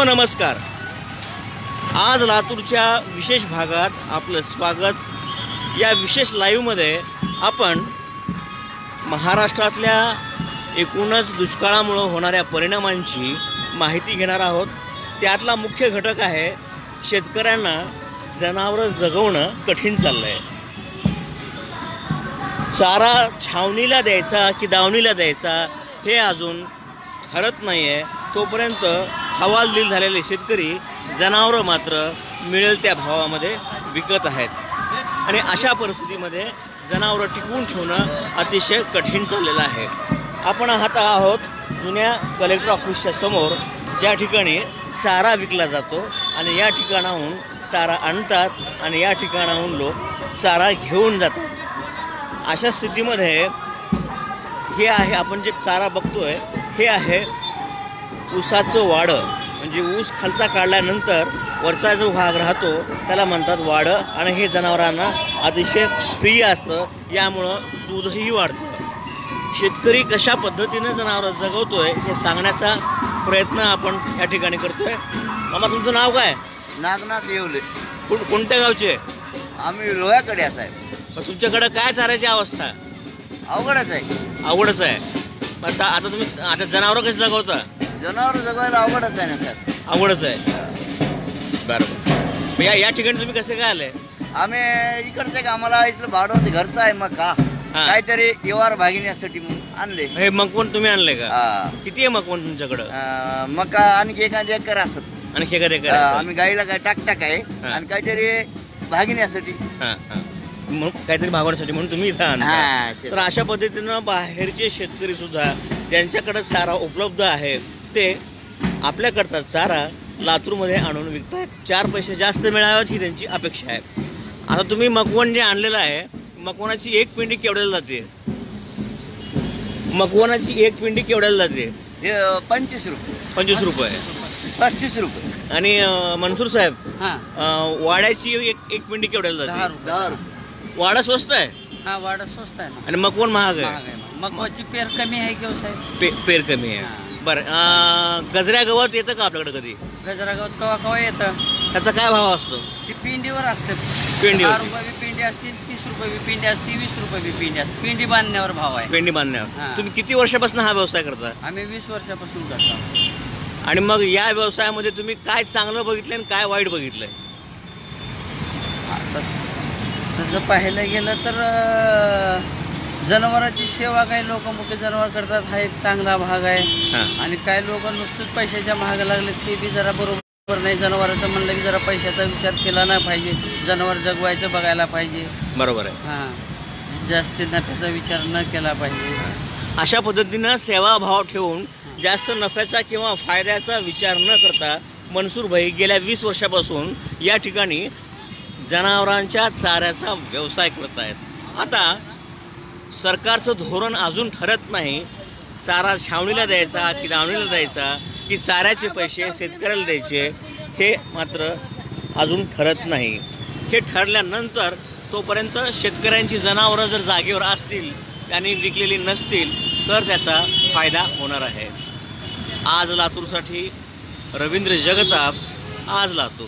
नमस्कार। आज लातूरच्या विशेष भागात आपलं स्वागत। या विशेष लाईव्हमध्ये आपण महाराष्ट्रातल्या एकूणच दुष्काळामुळे होणाऱ्या परिणामांची माहिती घेणार आहोत। त्यातला मुख्य घटक आहे शेतकऱ्यांना जनावरं जगवणं कठीण चाललंय। चारा छावणीला द्यायचा की दावणीला द्यायचा हे अजून ठरत नाही आहे। तोपर्यंत हवालदिल झालेले शेतकरी जनावरं मात्र मिळेल त्या भावामध्ये विकत आहेत आणि अशा परिस्थितीमध्ये जनावरं टिकवून ठेवणं अतिशय कठीण चाललेलं आहे। आपण आहोत जुन्या कलेक्टर ऑफिसच्या समोर, ज्या ठिकाणी चारा विकला जातो आणि या ठिकाणाहून चारा आणतात आणि या ठिकाणाहून लोक चारा घेऊन जातात। अशा स्थितीमध्ये हे आहे, आपण जे चारा बघतोय हे आहे ऊसाचं वाडं। म्हणजे ऊस खालचा काढल्यानंतर वरचा जो भाग राहतो त्याला म्हणतात वाडं आणि हे जनावरांना अतिशय प्रिय असतं, यामुळं दूधही वाढतं। शेतकरी कशा पद्धतीने जनावरं जगवतोय हे सांगण्याचा प्रयत्न आपण या ठिकाणी करतोय। मामा, तुमचं नाव काय? नागनाथ येवले। कोणत्या गावचे? आम्ही लोह्याकडे असाय। मग तुमच्याकडे काय चारायची अवस्था? अवघडच आहे। अवघडच आहे। मग आता तुम्ही जनावरं कशी जगवता? जनावर जगवायला अवघडच आहे ना सर। अवघडच आहे, बरोबर। या ठिकाणी तुम्ही कसे काय आले? आम्ही इकडचे का, आम्हाला इथलं भाडं होते, घरचं आहे मका काहीतरी व्यवहार भागिण्यासाठी आणले। हे मकवण तुम्ही आणले का? किती आहे मकवण तुमच्याकडं? मका आणखी एखादी एकर असत। आणखी एखादी एकर? आम्ही गाईला काय टाक आहे आणि काहीतरी भागिण्यासाठी, म्हणून काहीतरी भागवण्यासाठी म्हणून तुम्ही इथं आणता। तर अशा पद्धतीनं बाहेरचे शेतकरी सुद्धा ज्यांच्याकडे चारा उपलब्ध आहे ते आपल्याकडचा चारा लातूरमध्ये आणून विकतात। 4 पैसे जास्त मिळावेत ही त्यांची अपेक्षा आहे। आता तुम्ही मकवण जे आणलेलं आहे, मकवणाची एक पिंडी केवढ्याला जाते? मकवणाची एक पिंडी केवढ्याला जाते? 25 रुपये। 25 रुपये, 35 रुपये। आणि मनसूर साहेब, वाड्याची एक पिंडी केवढ्याला जाते? 10 रुपये। वाडा स्वस्त आहे? हा, वाडा स्वस्त आहे ना, आणि मकवण महाग आहे। मकवाची पेर कमी आहे की साहेब? पेर कमी आहे, बरं। गजऱ्या गवत येतं का आपल्याकडे कधी? गजरा गवत कवा कवा येतं। त्याचा काय भाव असतो? ती पिंडीवर असते। पिंडी 10 रुपये बी पिंडी असते, 30 रुपये बी पिंडी असते, 20 रुपये बी पिंडी असते। पिंडी बांधण्यावर भाव आहे। पिंडी बांधण्यावर। तुम्ही किती वर्षापासून हा व्यवसाय करता? आम्ही 20 वर्षापासून करतो। आणि मग या व्यवसायामध्ये तुम्ही काय चांगलं बघितलं आणि काय वाईट बघितलंय? आता तसं पाहायला गेलं तर जनावरांची सेवा काही लोक मोठे जनावर करतात, हा एक चांगला भाग आहे। आणि काही लोक नुसतंच पैशाच्या महाग लागले ते बी जरा बरोबर नाही। जनावरांचं म्हणलं की जरा पैशाचा विचार केला नाही पाहिजे, जनावर जगवायचं बघायला पाहिजे। बरोबर आहे। जास्त नफ्याचा विचार न केला पाहिजे। अशा पद्धतीनं सेवाभाव ठेवून जास्त नफ्याचा किंवा फायद्याचा विचार न करता मनसूर भाई गेल्या 20 वर्षापासून या ठिकाणी जनावरांच्या चाऱ्याचा व्यवसाय करत आहेत। आता सरकारचं धोरण अजून ठरत नाही, चारा छावणीला द्यायचा की दावणीला द्यायचा की चाऱ्याचे पैसे शेतकऱ्याला द्यायचे हे मात्र अजून ठरत नाही। हे ठरल्यानंतर तोपर्यंत शेतकऱ्यांची जनावरं जर जागेवर असतील, त्यांनी विकलेली नसतील तर त्याचा फायदा होणार आहे। आज लातूरसाठी रवींद्र जगताप, आज लातूर।